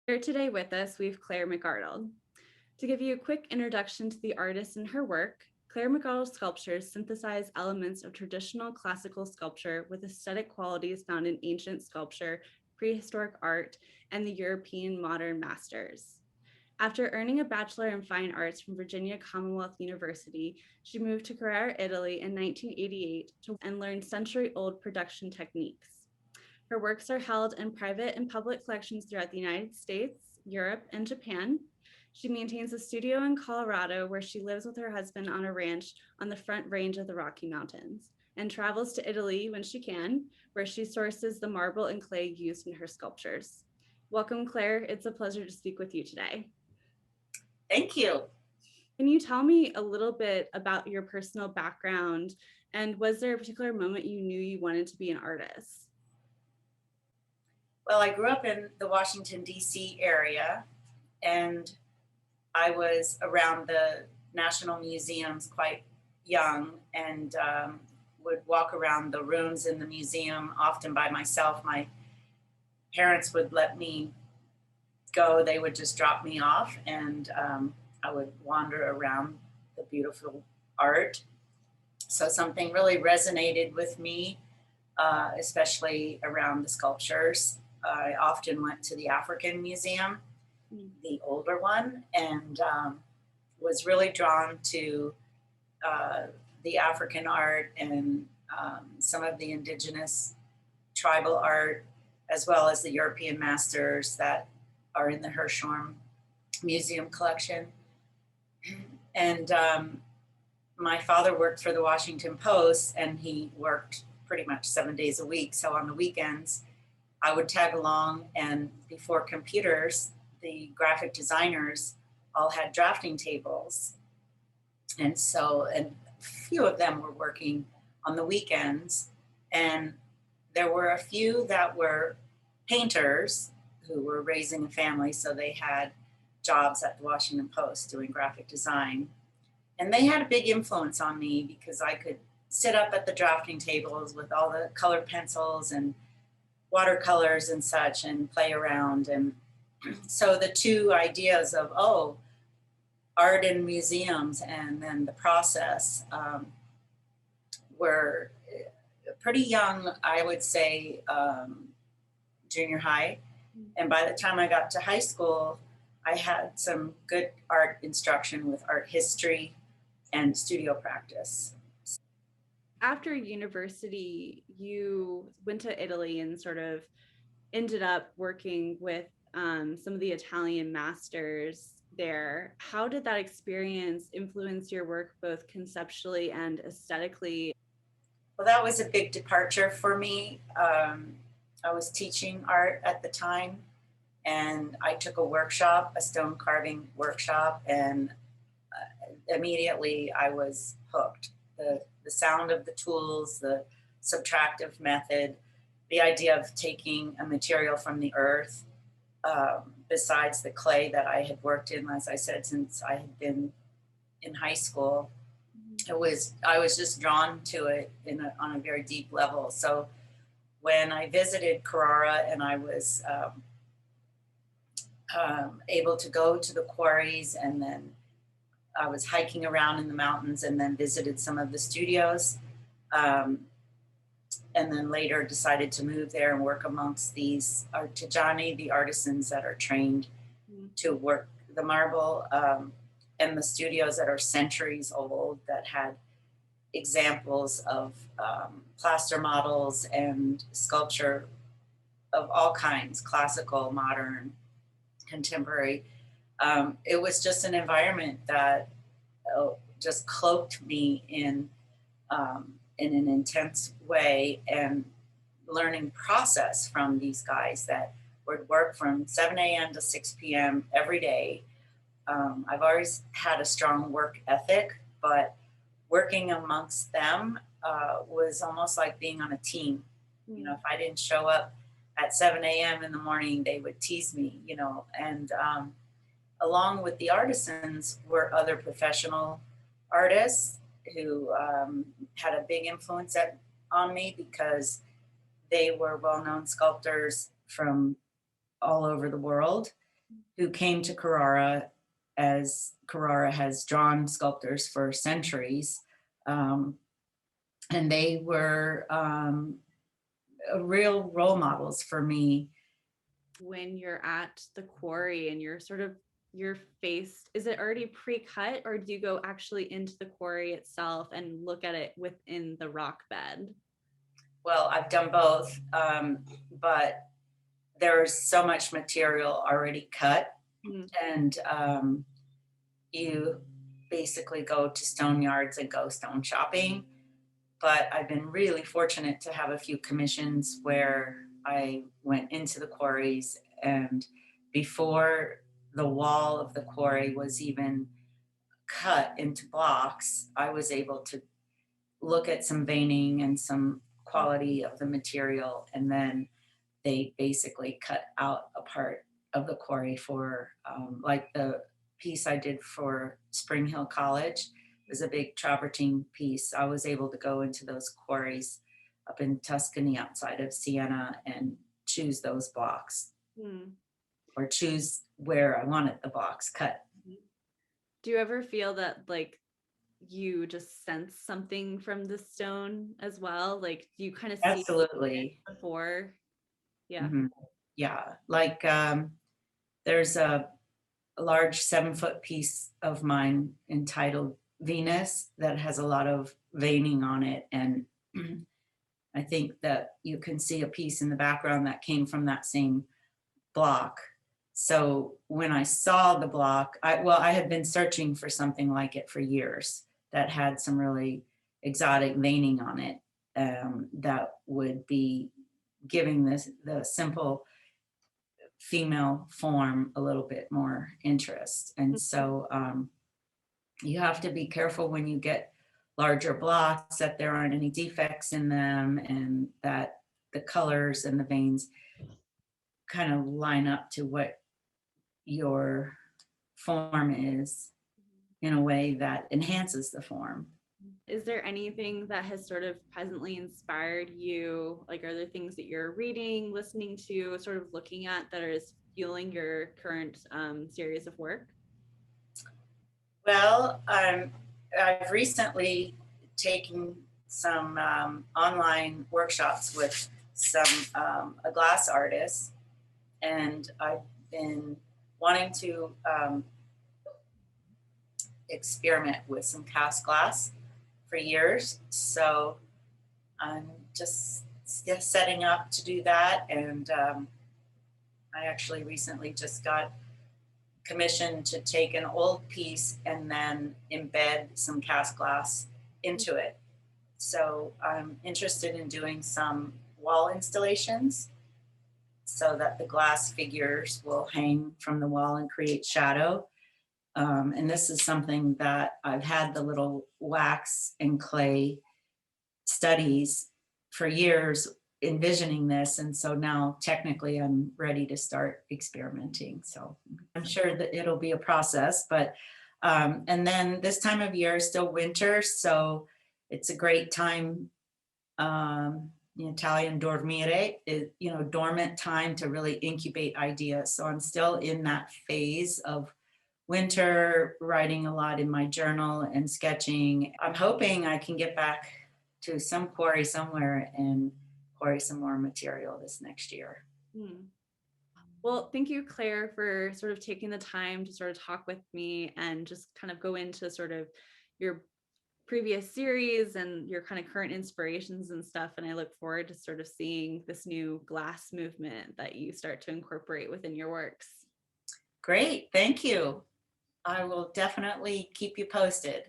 Here today with us, we have Claire McArdle. To give you a quick introduction to the artist and her work, Claire McArdle's sculptures synthesize elements of traditional classical sculpture with aesthetic qualities found in ancient sculpture, prehistoric art, and the European modern masters. After earning a Bachelor in Fine Arts from Virginia Commonwealth University, she moved to Carrara, Italy in 1988 and learned century-old production techniques. Her works are held in private and public collections throughout the United States, Europe, and Japan. She maintains a studio in Colorado where she lives with her husband on a ranch on the Front Range of the Rocky Mountains and travels to Italy when she can, where she sources the marble and clay used in her sculptures. Welcome, Claire. It's a pleasure to speak with you today. Thank you. Can you tell me a little bit about your personal background, and was there a particular moment you knew you wanted to be an artist? Well, I grew up in the Washington, D.C. area, and I was around the national museums quite young and would walk around the rooms in the museum often by myself. My parents would let me go, they would just drop me off, and I would wander around the beautiful art. So something really resonated with me, especially around the sculptures. I often went to the African Museum, the older one, and was really drawn to uh, the African art and some of the indigenous tribal art, as well as the European masters that are in the Hirshhorn Museum collection. And my father worked for the Washington Post, and he worked pretty much 7 days a week. So on the weekends, I would tag along, and before computers, the graphic designers all had drafting tables. And a few of them were working on the weekends. And there were a few that were painters who were raising a family. So they had jobs at the Washington Post doing graphic design. And they had a big influence on me because I could sit up at the drafting tables with all the colored pencils and watercolors and such and play around. And so the two ideas of, art in museums and then the process were pretty young, I would say junior high. And by the time I got to high school, I had some good art instruction with art history and studio practice. After university, you went to Italy and sort of ended up working with some of the Italian masters there. How did that experience influence your work both conceptually and aesthetically? Well, that was a big departure for me. I was teaching art at the time, and I took a workshop, a stone carving workshop, and immediately I was hooked. The sound of the tools, the subtractive method, the idea of taking a material from the earth, besides the clay that I had worked in, as I said, since I had been in high school. I was just drawn to it on a very deep level. So when I visited Carrara and I was able to go to the quarries, and then I was hiking around in the mountains and then visited some of the studios. Um, and then later decided to move there and work amongst these artigiani, the artisans that are trained to work the marble, and the studios that are centuries old that had examples of plaster models and sculpture of all kinds, classical, modern, contemporary. It was just an environment that just cloaked me in an intense way, and learning process from these guys that would work from 7 a.m. to 6 p.m. every day. I've always had a strong work ethic, but working amongst them was almost like being on a team. You know, if I didn't show up at 7 a.m. in the morning, they would tease me, and along with the artisans were other professional artists who had a big influence on me because they were well-known sculptors from all over the world. who came to Carrara, as Carrara has drawn sculptors for centuries. Um, and they were real role models for me. When you're at the quarry and you're sort of you're faced, is it already pre-cut or do you go actually into the quarry itself and look at it within the rock bed? Well, I've done both, but there's so much material already cut, Mm. and you basically go to stone yards and go stone shopping. But I've been really fortunate to have a few commissions where I went into the quarries, and before the wall of the quarry was even cut into blocks, I was able to look at some veining and some quality of the material, and then they basically cut out a part of the quarry for like the piece I did for Spring Hill College was a big travertine piece. I was able to go into those quarries up in Tuscany outside of Siena and choose those blocks, Mm. or choose where I wanted the blocks cut. Do you ever feel that like you just sense something from the stone as well? Like do you kind of see it Absolutely. before? Yeah. Mhm. Yeah, like there's a large 7-foot piece of mine entitled Venus that has a lot of veining on it. And I think that you can see a piece in the background that came from that same block. So when I saw the block, I had been searching for something like it for years that had some really exotic veining on it, that would be giving this the simple female form a little bit more interest. And so you have to be careful when you get larger blocks that there aren't any defects in them, and that the colors and the veins kind of line up to what your form is in a way that enhances the form. Is there anything that has sort of presently inspired you? Like, are there things that you're reading, listening to, sort of looking at that is fueling your current series of work? Well, I've recently taken some online workshops with some a glass artist, and I've been wanting to experiment with some cast glass for years. So I'm just setting up to do that, and I actually recently just got commissioned to take an old piece and then embed some cast glass into it. So I'm interested in doing some wall installations so that the glass figures will hang from the wall and create shadow. And this is something that I've had the little wax and clay studies for years envisioning this. And so now technically I'm ready to start experimenting. So I'm sure that it'll be a process, but and then this time of year is still winter. So it's a great time, in Italian dormire, dormant time to really incubate ideas. So I'm still in that phase of winter, writing a lot in my journal and sketching. I'm hoping I can get back to some quarry somewhere and quarry some more material this next year. Hmm. Well, thank you, Claire, for sort of taking the time to sort of talk with me and just kind of go into sort of your previous series and your kind of current inspirations and stuff. And I look forward to sort of seeing this new glass movement that you start to incorporate within your works. Great, thank you. I will definitely keep you posted.